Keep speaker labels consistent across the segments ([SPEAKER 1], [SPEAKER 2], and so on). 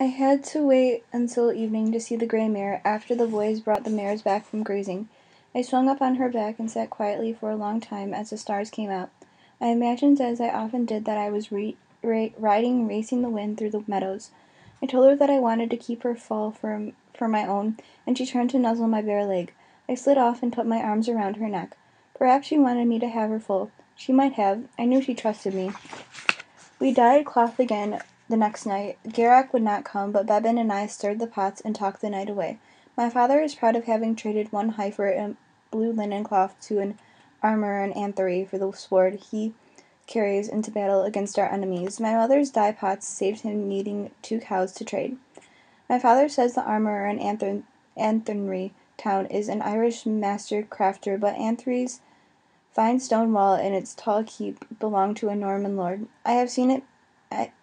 [SPEAKER 1] I had to wait until evening to see the Gray Mare after the boys brought the mares back from grazing. I swung up on her back and sat quietly for a long time as the stars came out. I imagined, as I often did, that I was riding, racing the wind through the meadows. I told her that I wanted to keep her full for my own, and she turned to nuzzle my bare leg. I slid off and put my arms around her neck. Perhaps she wanted me to have her full. She might have. I knew she trusted me. We dyed cloth again the next night. Garak would not come, but Bebin and I stirred the pots and talked the night away. My father is proud of having traded one heifer in blue linen cloth to an armor and anthery for the sword he carries into battle against our enemies. My mother's dye pots saved him needing 2 cows to trade. My father says the armor and anthery town is an Irish master crafter, but Anthony's fine stone wall and its tall keep belong to a Norman lord. I have seen it.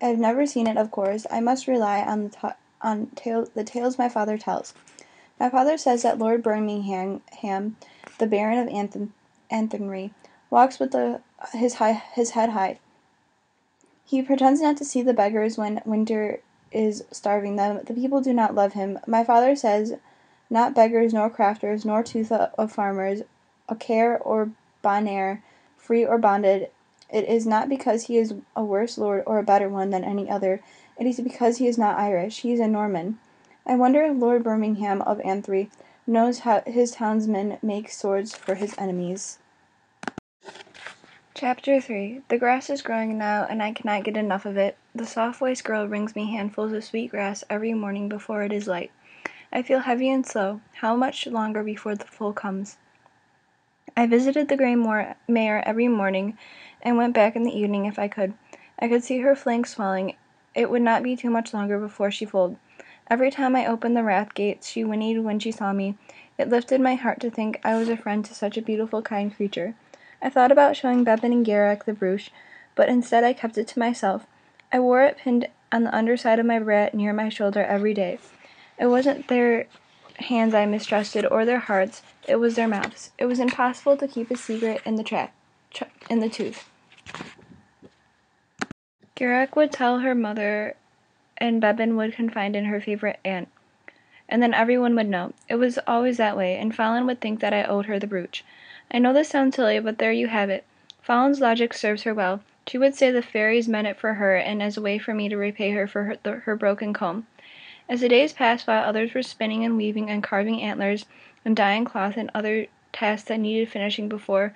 [SPEAKER 1] I've never seen it, of course. I must rely on the tales my father tells. My father says that Lord Birmingham, the Baron of Anthony, walks with his head high. He pretends not to see the beggars when winter is starving them. The people do not love him. My father says, not beggars, nor crafters, nor tooth of farmers, a care or bonheir, free or bonded. It is not because he is a worse lord or a better one than any other. It is because he is not Irish. He is a Norman. I wonder if Lord Birmingham of Anthony knows how his townsmen make swords for his enemies. Chapter 3. The grass is growing now, and I cannot get enough of it. The soft-voiced girl brings me handfuls of sweet grass every morning before it is light. I feel heavy and slow. How much longer before the full comes? I visited the Gray Mare every morning and went back in the evening if I could. I could see her flanks swelling. It would not be too much longer before she foaled. Every time I opened the rath gates, she whinnied when she saw me. It lifted my heart to think I was a friend to such a beautiful, kind creature. I thought about showing Bebin and Garak the brooch, but instead I kept it to myself. I wore it pinned on the underside of my brat near my shoulder every day. It wasn't their hands I mistrusted, or their hearts. It was their mouths. It was impossible to keep a secret in the tooth. Garak would tell her mother, and Bebin would confide in her favorite aunt. And then everyone would know. It was always that way, and Fallon would think that I owed her the brooch. I know this sounds silly, but there you have it. Fallon's logic serves her well. She would say the fairies meant it for her, and as a way for me to repay her for her broken comb. As the days passed, while others were spinning and weaving and carving antlers and dyeing cloth and other tasks that needed finishing before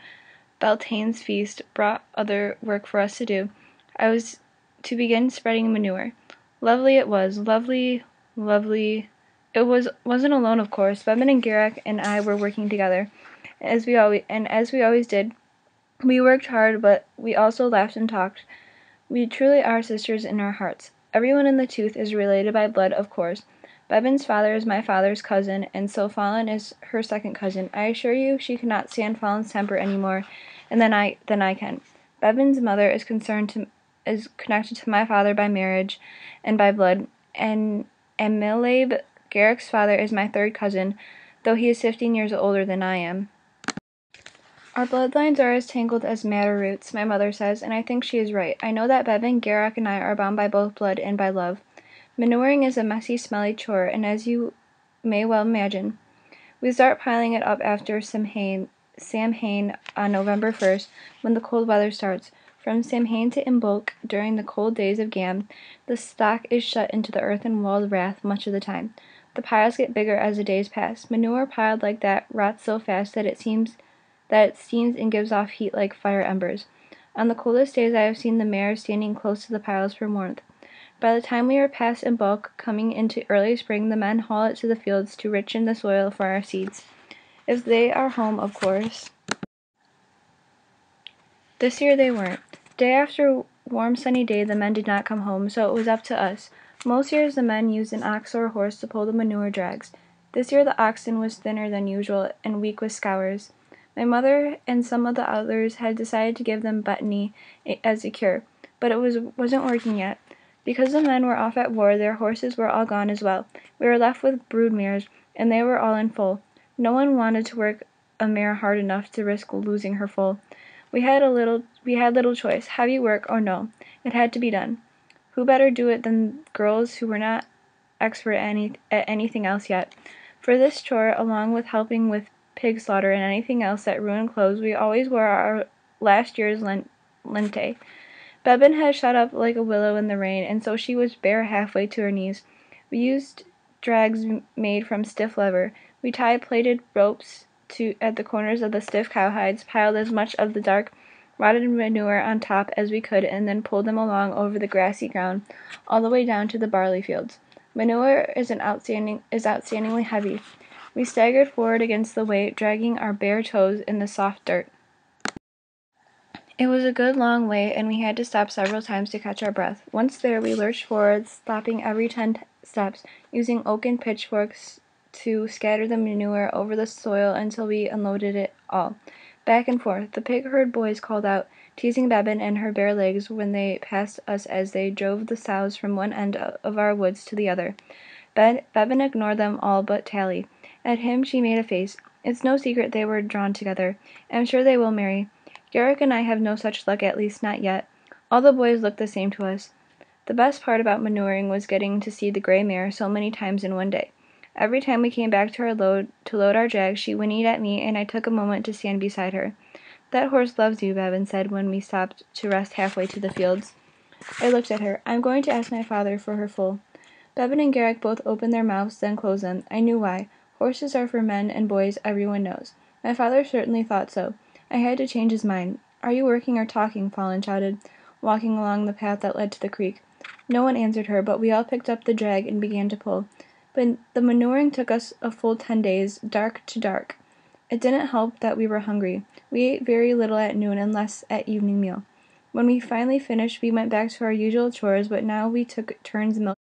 [SPEAKER 1] Beltane's feast brought other work for us to do, I was to begin spreading manure. Lovely it was, lovely. It wasn't alone, of course. Bebin and Garak and I were working together, as we always did. We worked hard, but we also laughed and talked. We truly are sisters in our hearts. Everyone in the tooth is related by blood, of course. Bebin's father is my father's cousin, and so Fallon is her second cousin. I assure you she cannot stand Fallon's temper any more than I can. Bebin's mother is connected to my father by marriage and by blood, and Milab, Garak's father, is my third cousin, though he is 15 years older than I am. Our bloodlines are as tangled as madder roots, my mother says, and I think she is right. I know that Bebin, Garak, and I are bound by both blood and by love. Manuring is a messy, smelly chore, and as you may well imagine, we start piling it up after Samhain on November 1st, when the cold weather starts. From Samhain to Imbolc, during the cold days of Gam, the stock is shut into the earthen-walled rath much of the time. The piles get bigger as the days pass. Manure piled like that rots so fast that it steams and gives off heat like fire embers. On the coldest days I have seen the mares standing close to the piles for warmth. By the time we are past Imbolc, coming into early spring, the men haul it to the fields to richen the soil for our seeds. If they are home, of course. This year they weren't. Day after warm sunny day the men did not come home, so it was up to us. Most years the men used an ox or a horse to pull the manure drags. This year the oxen was thinner than usual and weak with scours. My mother and some of the others had decided to give them botany as a cure, but it wasn't working yet. Because the men were off at war, their horses were all gone as well. We were left with brood mares, and they were all in foal. No one wanted to work a mare hard enough to risk losing her foal. We had little choice, heavy work or no. It had to be done. Who better do it than girls who were not expert at anything else yet. For this chore, along with helping with pig slaughter and anything else that ruined clothes, we always wore our last year's lente. Bebin had shut up like a willow in the rain, and so she was bare halfway to her knees. We used drags made from stiff leather. We tied plaited ropes at the corners of the stiff cowhides, piled as much of the dark, rotted manure on top as we could, and then pulled them along over the grassy ground, all the way down to the barley fields. Manure is outstandingly heavy. We staggered forward against the weight, dragging our bare toes in the soft dirt. It was a good long way, and we had to stop several times to catch our breath. Once there, we lurched forward, stopping every 10 steps, using oaken pitchforks to scatter the manure over the soil until we unloaded it all. Back and forth, the pig herd boys called out, teasing Bebin and her bare legs when they passed us as they drove the sows from one end of our woods to the other. Bebin ignored them all but Tally. At him she made a face. It's no secret they were drawn together. I'm sure they will marry. Garrick and I have no such luck, at least not yet. All the boys look the same to us. The best part about manuring was getting to see the Gray Mare so many times in one day. Every time we came back to load our drag, she whinnied at me, and I took a moment to stand beside her. That horse loves you, Bebin said when we stopped to rest halfway to the fields. I looked at her. I'm going to ask my father for her full. Bebin and Garrick both opened their mouths, then closed them. I knew why. Horses are for men and boys, everyone knows. My father certainly thought so. I had to change his mind. Are you working or talking? Fallon shouted, walking along the path that led to the creek. No one answered her, but we all picked up the drag and began to pull. But the manuring took us a full 10 days, dark to dark. It didn't help that we were hungry. We ate very little at noon and less at evening meal. When we finally finished, we went back to our usual chores, but now we took turns milking.